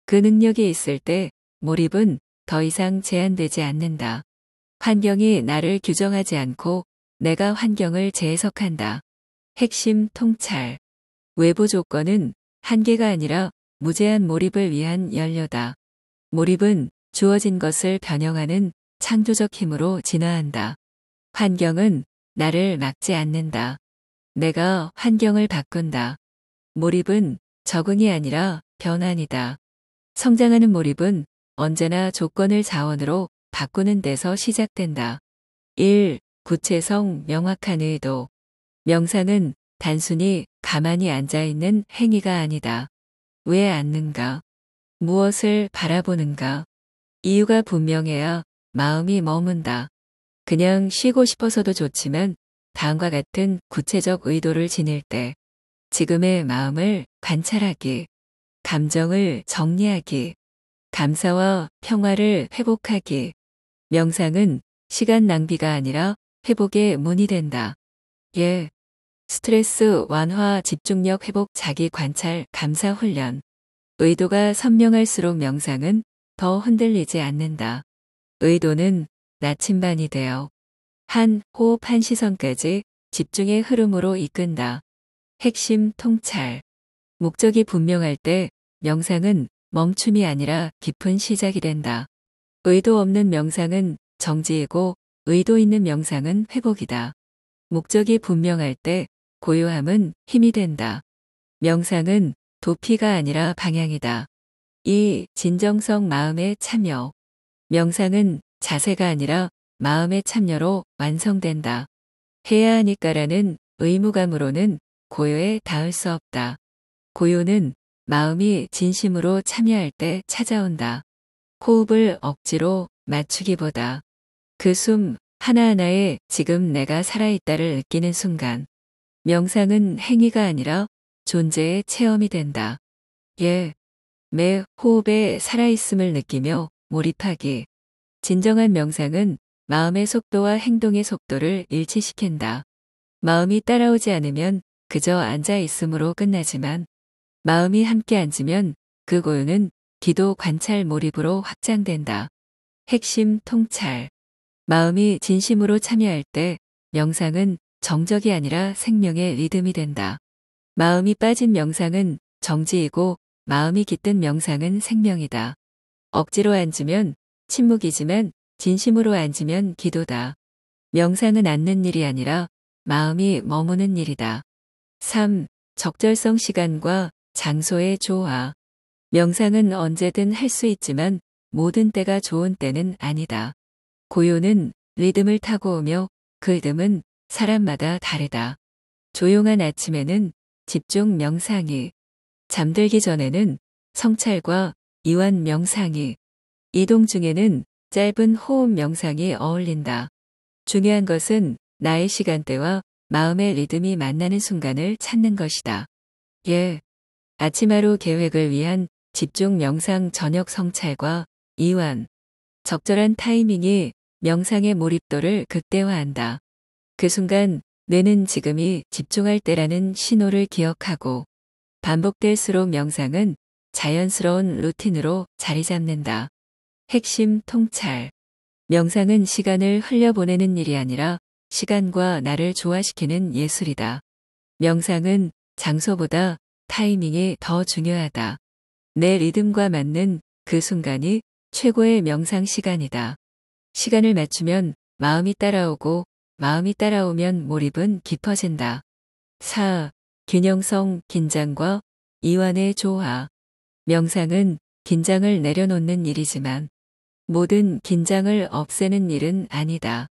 그 능력이 있을 때 몰입은 더 이상 제한되지 않는다. 환경이 나를 규정하지 않고 내가 환경을 재해석한다. 핵심 통찰. 외부 조건은 한계가 아니라 무제한 몰입을 위한 연료다. 몰입은 주어진 것을 변형하는 창조적 힘으로 진화한다. 환경은 나를 막지 않는다. 내가 환경을 바꾼다. 몰입은 적응이 아니라 변환이다. 성장하는 몰입은 언제나 조건을 자원으로 바꾸는 데서 시작된다. 1. 구체성, 명확한 의도. 명상은 단순히 가만히 앉아있는 행위가 아니다. 왜 앉는가? 무엇을 바라보는가? 이유가 분명해야 마음이 머문다. 그냥 쉬고 싶어서도 좋지만 다음과 같은 구체적 의도를 지닐 때 지금의 마음을 관찰하기, 감정을 정리하기, 감사와 평화를 회복하기. 명상은 시간 낭비가 아니라 회복의 문이 된다. 예. 스트레스 완화, 집중력 회복, 자기 관찰, 감사 훈련. 의도가 선명할수록 명상은 더 흔들리지 않는다. 의도는 나침반이 되어 한 호흡 한 시선까지 집중의 흐름으로 이끈다. 핵심 통찰. 목적이 분명할 때 명상은 멈춤이 아니라 깊은 시작이 된다. 의도 없는 명상은 정지이고 의도 있는 명상은 회복이다. 목적이 분명할 때 고요함은 힘이 된다. 명상은 도피가 아니라 방향이다. 2. 진정성 마음의 참여. 명상은 자세가 아니라 마음의 참여로 완성된다. 해야 하니까라는 의무감으로는 고요에 닿을 수 없다. 고요는 마음이 진심으로 참여할 때 찾아온다. 호흡을 억지로 맞추기보다 그 숨 하나하나에 지금 내가 살아있다를 느끼는 순간 명상은 행위가 아니라 존재의 체험이 된다. 예. 매 호흡에 살아있음을 느끼며 몰입하기. 진정한 명상은 마음의 속도와 행동의 속도를 일치시킨다. 마음이 따라오지 않으면 그저 앉아있음으로 끝나지만 마음이 함께 앉으면 그 고요는 기도 관찰 몰입으로 확장된다. 핵심 통찰. 마음이 진심으로 참여할 때 명상은 정적이 아니라 생명의 리듬이 된다. 마음이 빠진 명상은 정지이고 마음이 깃든 명상은 생명이다. 억지로 앉으면 침묵이지만 진심으로 앉으면 기도다. 명상은 앉는 일이 아니라 마음이 머무는 일이다. 3. 적절성 시간과 장소의 조화. 명상은 언제든 할 수 있지만 모든 때가 좋은 때는 아니다. 고요는 리듬을 타고 오며 그 리듬은 사람마다 다르다. 조용한 아침에는 집중 명상이, 잠들기 전에는 성찰과 이완 명상이, 이동 중에는 짧은 호흡 명상이 어울린다. 중요한 것은 나의 시간대와 마음의 리듬이 만나는 순간을 찾는 것이다. 예. 아침 하루 계획을 위한 집중 명상 저녁 성찰과 이완. 적절한 타이밍이 명상의 몰입도를 극대화한다. 그 순간 뇌는 지금이 집중할 때라는 신호를 기억하고 반복될수록 명상은 자연스러운 루틴으로 자리 잡는다. 핵심 통찰. 명상은 시간을 흘려보내는 일이 아니라 시간과 나를 조화시키는 예술이다. 명상은 장소보다 타이밍이 더 중요하다. 내 리듬과 맞는 그 순간이 최고의 명상 시간이다. 시간을 맞추면 마음이 따라오고 마음이 따라오면 몰입은 깊어진다. 4. 균형성 긴장과 이완의 조화. 명상은 긴장을 내려놓는 일이지만 모든 긴장을 없애는 일은 아니다.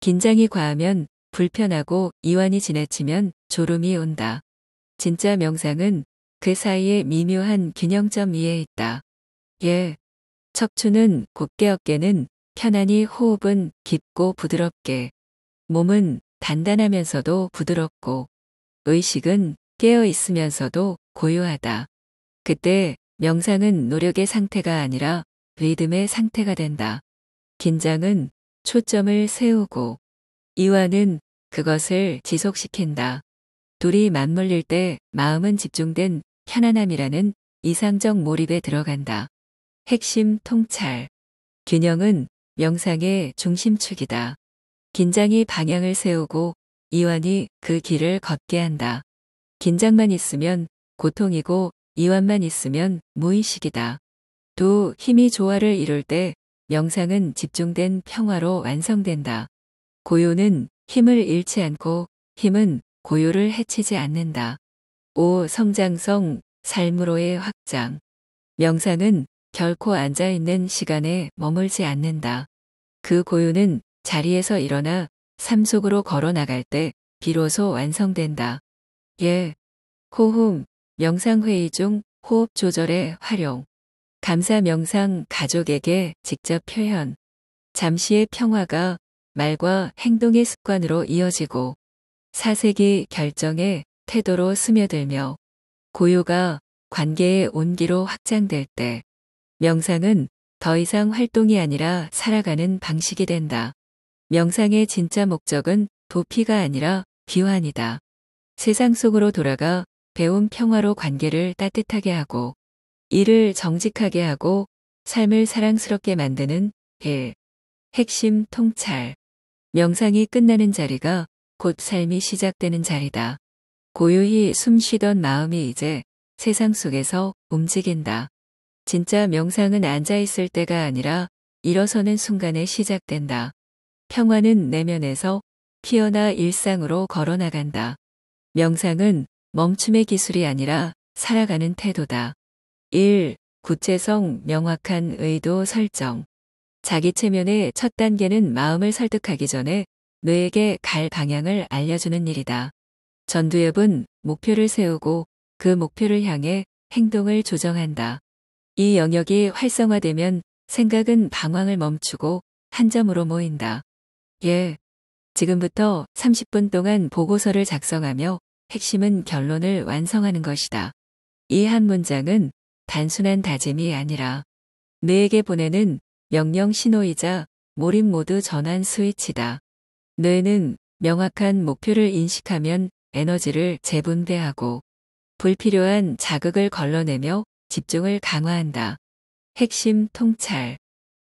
긴장이 과하면 불편하고 이완이 지나치면 졸음이 온다. 진짜 명상은 그 사이에 미묘한 균형점 위에 있다. 예. 척추는 곧게 어깨는 편안히 호흡은 깊고 부드럽게. 몸은 단단하면서도 부드럽고 의식은 깨어 있으면서도 고요하다. 그때 명상은 노력의 상태가 아니라 리듬의 상태가 된다. 긴장은 초점을 세우고 이완은 그것을 지속시킨다. 둘이 맞물릴 때 마음은 집중된 편안함이라는 이상적 몰입에 들어간다. 핵심 통찰. 균형은 명상의 중심축이다. 긴장이 방향을 세우고 이완이 그 길을 걷게 한다. 긴장만 있으면 고통이고 이완만 있으면 무의식이다. 두 힘이 조화를 이룰 때 명상은 집중된 평화로 완성된다. 고요는 힘을 잃지 않고 힘은 고요를 해치지 않는다. 5. 성장성, 삶으로의 확장. 명상은 결코 앉아있는 시간에 머물지 않는다. 그 고요는 자리에서 일어나 삶 속으로 걸어 나갈 때 비로소 완성된다. 예. 호흡, 명상회의 중 호흡 조절의 활용. 감사 명상 가족에게 직접 표현. 잠시의 평화가 말과 행동의 습관으로 이어지고 사색이 결정의 태도로 스며들며 고요가 관계의 온기로 확장될 때 명상은 더 이상 활동이 아니라 살아가는 방식이 된다. 명상의 진짜 목적은 도피가 아니라 비환이다. 세상 속으로 돌아가 배운 평화로 관계를 따뜻하게 하고 일을 정직하게 하고 삶을 사랑스럽게 만드는 일. 핵심 통찰. 명상이 끝나는 자리가 곧 삶이 시작되는 자리다. 고요히 숨 쉬던 마음이 이제 세상 속에서 움직인다. 진짜 명상은 앉아있을 때가 아니라 일어서는 순간에 시작된다. 평화는 내면에서 피어나 일상으로 걸어나간다. 명상은 멈춤의 기술이 아니라 살아가는 태도다. 1. 구체성, 명확한 의도 설정. 자기 체면의 첫 단계는 마음을 설득하기 전에 뇌에게 갈 방향을 알려주는 일이다. 전두엽은 목표를 세우고 그 목표를 향해 행동을 조정한다. 이 영역이 활성화되면 생각은 방황을 멈추고 한 점으로 모인다. 예. 지금부터 30분 동안 보고서를 작성하며 핵심은 결론을 완성하는 것이다. 이 한 문장은 단순한 다짐이 아니라 뇌에게 보내는 명령 신호이자 몰입 모드 전환 스위치다. 뇌는 명확한 목표를 인식하면 에너지를 재분배하고 불필요한 자극을 걸러내며 집중을 강화한다. 핵심 통찰.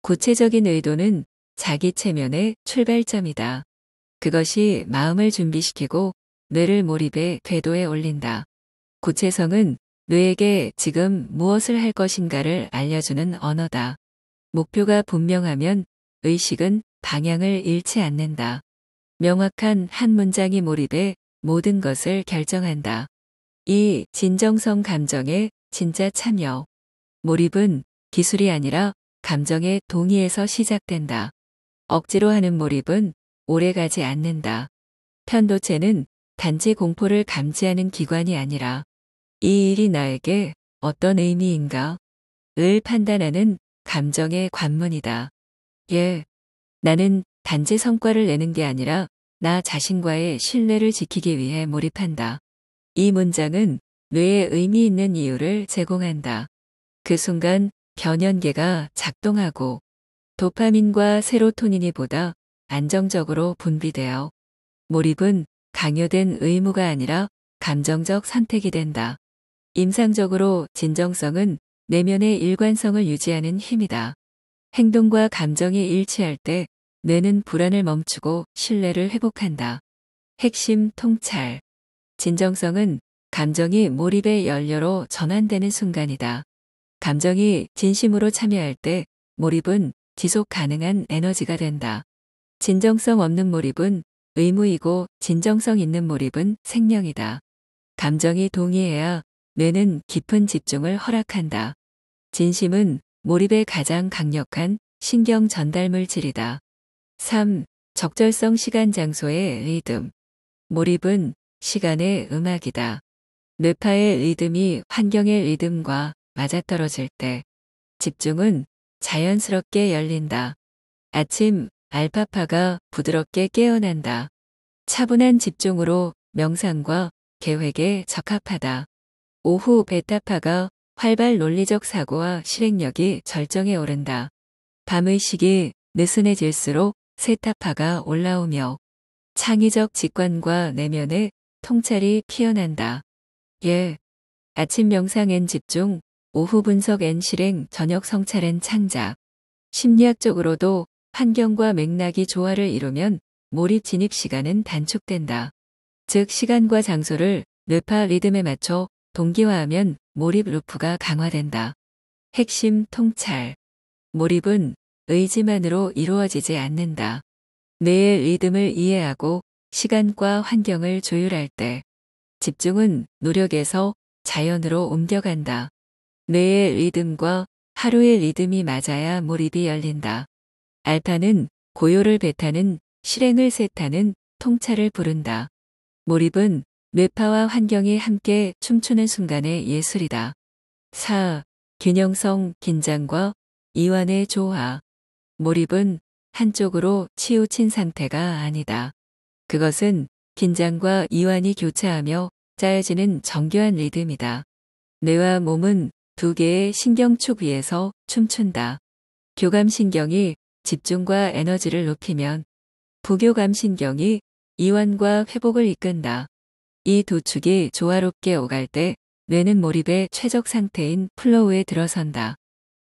구체적인 의도는 자기 체면의 출발점이다. 그것이 마음을 준비시키고 뇌를 몰입의 궤도에 올린다. 구체성은 뇌에게 지금 무엇을 할 것인가를 알려주는 언어다. 목표가 분명하면 의식은 방향을 잃지 않는다. 명확한 한 문장이 몰입해 모든 것을 결정한다. 이 진정성 감정의 진짜 참여. 몰입은 기술이 아니라 감정의 동의에서 시작된다. 억지로 하는 몰입은 오래가지 않는다. 편도체는 단지 공포를 감지하는 기관이 아니라 이 일이 나에게 어떤 의미인가? 을 판단하는 감정의 관문이다. 예. 나는 단지 성과를 내는 게 아니라 나 자신과의 신뢰를 지키기 위해 몰입한다. 이 문장은 뇌에 의미 있는 이유를 제공한다. 그 순간 변연계가 작동하고 도파민과 세로토닌이 보다 안정적으로 분비되어 몰입은 강요된 의무가 아니라 감정적 선택이 된다. 임상적으로 진정성은 내면의 일관성을 유지하는 힘이다. 행동과 감정이 일치할 때 뇌는 불안을 멈추고 신뢰를 회복한다. 핵심 통찰. 진정성은 감정이 몰입의 연료로 전환되는 순간이다. 감정이 진심으로 참여할 때 몰입은 지속 가능한 에너지가 된다. 진정성 없는 몰입은 의무이고 진정성 있는 몰입은 생명이다. 감정이 동의해야 뇌는 깊은 집중을 허락한다. 진심은 몰입의 가장 강력한 신경 전달 물질이다. 3. 적절성 시간 장소의 리듬. 몰입은 시간의 음악이다. 뇌파의 리듬이 환경의 리듬과 맞아떨어질 때 집중은 자연스럽게 열린다. 아침 알파파가 부드럽게 깨어난다. 차분한 집중으로 명상과 계획에 적합하다. 오후 베타파가 활발 논리적 사고와 실행력이 절정에 오른다. 밤의식이 느슨해질수록 세타파가 올라오며 창의적 직관과 내면의 통찰이 피어난다. 예. 아침 명상엔 집중, 오후 분석 앤 실행, 저녁 성찰 앤 창작. 심리학적으로도 환경과 맥락이 조화를 이루면 몰입 진입 시간은 단축된다. 즉 시간과 장소를 뇌파 리듬에 맞춰 동기화하면 몰입 루프가 강화된다. 핵심 통찰. 몰입은 의지만으로 이루어지지 않는다. 뇌의 리듬을 이해하고 시간과 환경을 조율할 때 집중은 노력에서 자연으로 옮겨간다. 뇌의 리듬과 하루의 리듬이 맞아야 몰입이 열린다. 알파는 고요를 배타는, 실행을 셋하는 통찰을 부른다. 몰입은 뇌파와 환경이 함께 춤추는 순간의 예술이다. 4. 균형성 긴장과 이완의 조화. 몰입은 한쪽으로 치우친 상태가 아니다. 그것은 긴장과 이완이 교차하며 짜여지는 정교한 리듬이다. 뇌와 몸은 두 개의 신경축 위에서 춤춘다. 교감신경이 집중과 에너지를 높이면 부교감신경이 이완과 회복을 이끈다. 이 두 축이 조화롭게 오갈 때 뇌는 몰입의 최적 상태인 플로우에 들어선다.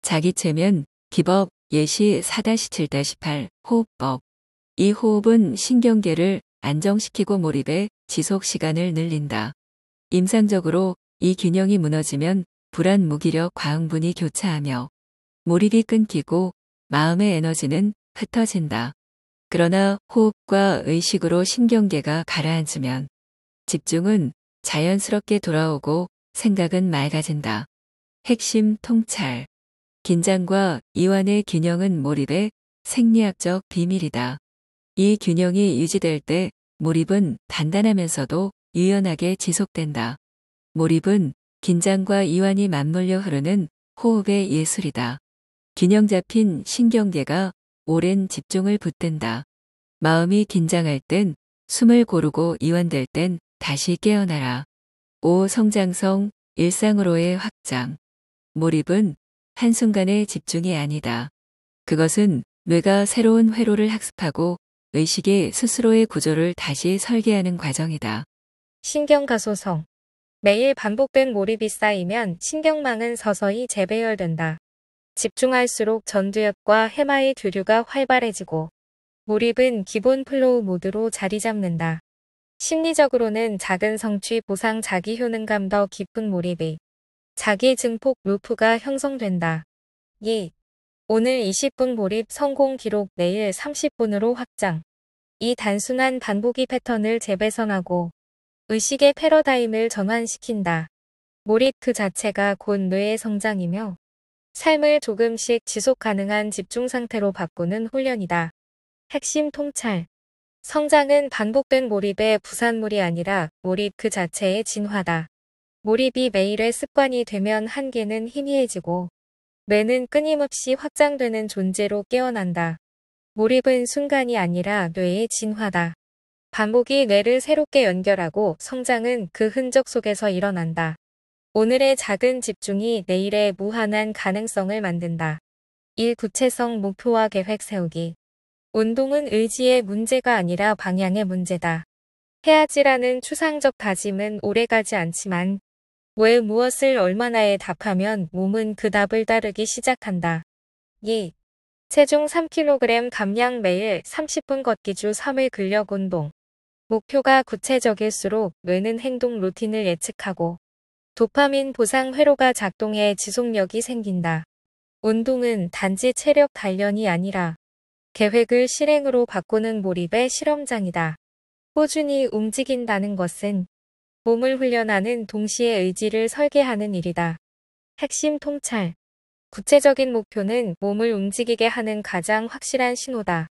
자기체면, 기법, 예시 4-7-8 호흡법. 이 호흡은 신경계를 안정시키고 몰입의 지속 시간을 늘린다. 임상적으로 이 균형이 무너지면 불안, 무기력, 과흥분이 교차하며 몰입이 끊기고 마음의 에너지는 흩어진다. 그러나 호흡과 의식으로 신경계가 가라앉으면 집중은 자연스럽게 돌아오고 생각은 맑아진다. 핵심 통찰. 긴장과 이완의 균형은 몰입의 생리학적 비밀이다. 이 균형이 유지될 때 몰입은 단단하면서도 유연하게 지속된다. 몰입은 긴장과 이완이 맞물려 흐르는 호흡의 예술이다. 균형 잡힌 신경계가 오랜 집중을 붙든다. 마음이 긴장할 땐 숨을 고르고 이완될 땐 다시 깨어나라. 5. 성장성, 일상으로의 확장. 몰입은 한순간의 집중이 아니다. 그것은 뇌가 새로운 회로를 학습하고 의식이 스스로의 구조를 다시 설계하는 과정이다. 신경가소성. 매일 반복된 몰입이 쌓이면 신경망은 서서히 재배열된다. 집중할수록 전두엽과 해마의 교류가 활발해지고 몰입은 기본 플로우 모드로 자리 잡는다. 심리적으로는 작은 성취 보상 자기 효능감 더 깊은 몰입이 자기 증폭 루프가 형성된다. 2. 오늘 20분 몰입 성공 기록 내일 30분으로 확장. 이 단순한 반복이 패턴을 재배선하고 의식의 패러다임을 전환시킨다. 몰입 그 자체가 곧 뇌의 성장이며 삶을 조금씩 지속 가능한 집중 상태로 바꾸는 훈련이다. 핵심 통찰. 성장은 반복된 몰입의 부산물이 아니라 몰입 그 자체의 진화다. 몰입이 매일의 습관이 되면 한계는 희미해지고 뇌는 끊임없이 확장되는 존재로 깨어난다. 몰입은 순간이 아니라 뇌의 진화다. 반복이 뇌를 새롭게 연결하고 성장은 그 흔적 속에서 일어난다. 오늘의 작은 집중이 내일의 무한한 가능성을 만든다. 1. 구체성 목표와 계획 세우기. 운동은 의지의 문제가 아니라 방향의 문제다. 해야지라는 추상적 다짐은 오래가지 않지만 왜 무엇을 얼마나에 답하면 몸은 그 답을 따르기 시작한다. 2. 체중 3kg 감량 매일 30분 걷기 주 3회 근력 운동. 목표가 구체적일수록 뇌는 행동 루틴을 예측하고 도파민 보상 회로가 작동해 지속력이 생긴다. 운동은 단지 체력 단련이 아니라 계획을 실행으로 바꾸는 몰입의 실험장이다. 꾸준히 움직인다는 것은 몸을 훈련하는 동시에 의지를 설계하는 일이다. 핵심 통찰. 구체적인 목표는 몸을 움직이게 하는 가장 확실한 신호다.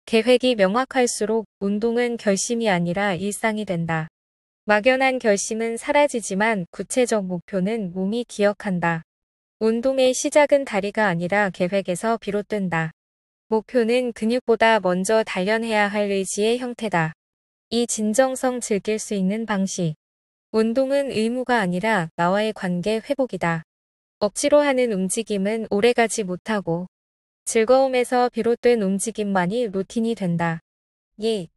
계획이 명확할수록 운동은 결심이 아니라 일상이 된다. 막연한 결심은 사라지지만 구체적 목표는 몸이 기억한다. 운동의 시작은 다리가 아니라 계획에서 비롯된다. 목표는 근육보다 먼저 단련해야 할 의지의 형태다. 이 진정성 즐길 수 있는 방식. 운동은 의무가 아니라 나와의 관계 회복이다. 억지로 하는 움직임은 오래가지 못하고 즐거움에서 비롯된 움직임만이 루틴이 된다. 2.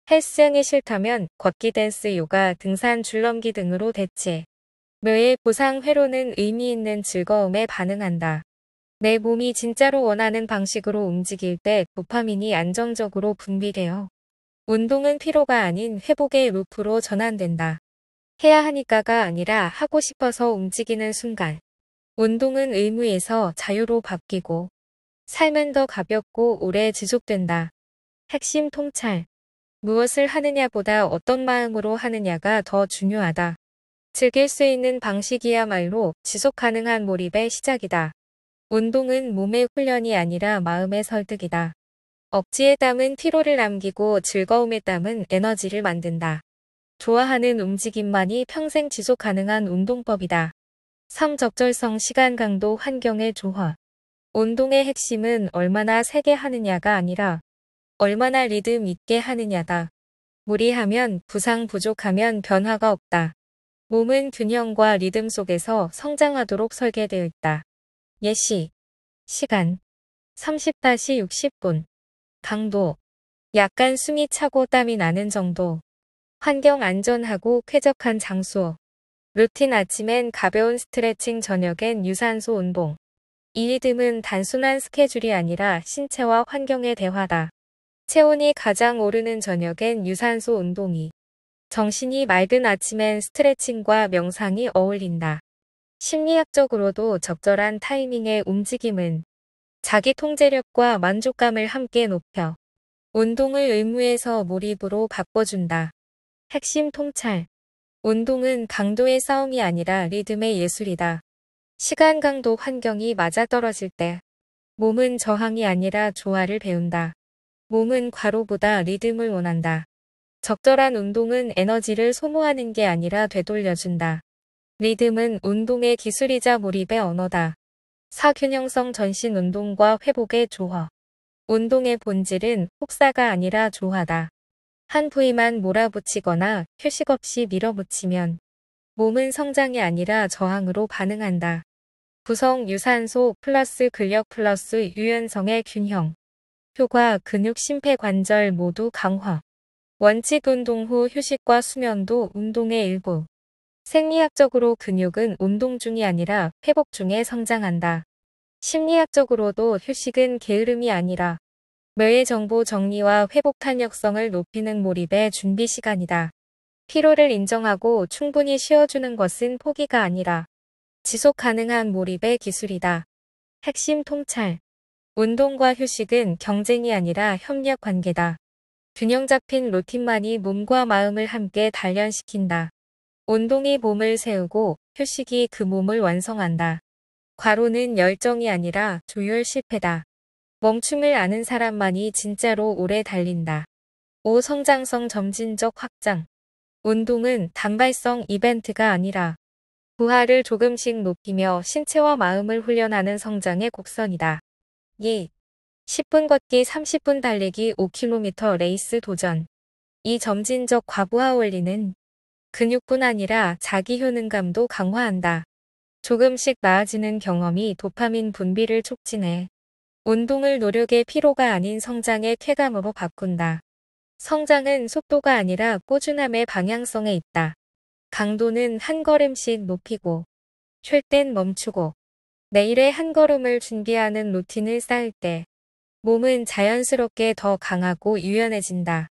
헬스장이 싫다면 걷기, 댄스, 요가, 등산, 줄넘기 등으로 대체. 뇌의 보상 회로는 의미 있는 즐거움에 반응한다. 내 몸이 진짜로 원하는 방식으로 움직일 때 도파민이 안정적으로 분비되어 운동은 피로가 아닌 회복의 루프로 전환된다. 해야 하니까가 아니라 하고 싶어서 움직이는 순간 운동은 의무에서 자유로 바뀌고 삶은 더 가볍고 오래 지속된다. 핵심 통찰. 무엇을 하느냐보다 어떤 마음으로 하느냐가 더 중요하다. 즐길 수 있는 방식이야말로 지속 가능한 몰입의 시작이다. 운동은 몸의 훈련이 아니라 마음의 설득이다. 억지에 땀은 피로를 남기고 즐거움에 땀은 에너지를 만든다. 좋아하는 움직임만이 평생 지속 가능한 운동법이다. 3. 적절성 시간 강도 환경의 조화. 운동의 핵심은 얼마나 세게 하느냐가 아니라 얼마나 리듬 있게 하느냐다. 무리하면 부상 부족하면 변화가 없다. 몸은 균형과 리듬 속에서 성장하도록 설계되어 있다. 예시. 시간 30-60분. 강도 약간 숨이 차고 땀이 나는 정도. 환경 안전하고 쾌적한 장소. 루틴 아침엔 가벼운 스트레칭, 저녁엔 유산소 운동. 이 리듬은 단순한 스케줄이 아니라 신체와 환경의 대화다. 체온이 가장 오르는 저녁엔 유산소 운동이, 정신이 맑은 아침엔 스트레칭과 명상이 어울린다. 심리학적으로도 적절한 타이밍의 움직임은 자기 통제력과 만족감을 함께 높여 운동을 의무에서 몰입으로 바꿔준다. 핵심 통찰. 운동은 강도의 싸움이 아니라 리듬의 예술이다. 시간 강도 환경이 맞아떨어질 때 몸은 저항이 아니라 조화를 배운다. 몸은 과로보다 리듬을 원한다. 적절한 운동은 에너지를 소모하는 게 아니라 되돌려준다. 리듬은 운동의 기술이자 몰입의 언어다. 사균형성 전신 운동과 회복의 조화. 운동의 본질은 혹사가 아니라 조화다. 한 부위만 몰아붙이거나 휴식 없이 밀어붙이면 몸은 성장이 아니라 저항으로 반응한다. 구성 유산소 플러스 근력 플러스 유연성의 균형. 효과 근육 심폐관절 모두 강화. 원칙 운동 후 휴식과 수면도 운동의 일부. 생리학적으로 근육은 운동 중이 아니라 회복 중에 성장한다. 심리학적으로도 휴식은 게으름이 아니라 뇌의 정보 정리와 회복 탄력성을 높이는 몰입의 준비 시간이다. 피로를 인정하고 충분히 쉬어주는 것은 포기가 아니라 지속 가능한 몰입의 기술이다. 핵심 통찰. 운동과 휴식은 경쟁이 아니라 협력 관계다. 균형 잡힌 루틴만이 몸과 마음을 함께 단련시킨다. 운동이 몸을 세우고 휴식이 그 몸을 완성한다. 과로는 열정이 아니라 조율 실패다. 멈춤을 아는 사람만이 진짜로 오래 달린다. 5. 성장성 점진적 확장. 운동은 단발성 이벤트가 아니라 부하를 조금씩 높이며 신체와 마음을 훈련하는 성장의 곡선이다. 2. 10분 걷기 30분 달리기 5km 레이스 도전. 이 점진적 과부하 원리는 근육뿐 아니라 자기 효능감도 강화한다. 조금씩 나아지는 경험이 도파민 분비를 촉진해 운동을 노력의 피로가 아닌 성장의 쾌감으로 바꾼다. 성장은 속도가 아니라 꾸준함의 방향성에 있다. 강도는 한 걸음씩 높이고 쉴 땐 멈추고 내일의 한 걸음을 준비하는 루틴을 쌓을 때 몸은 자연스럽게 더 강하고 유연해진다.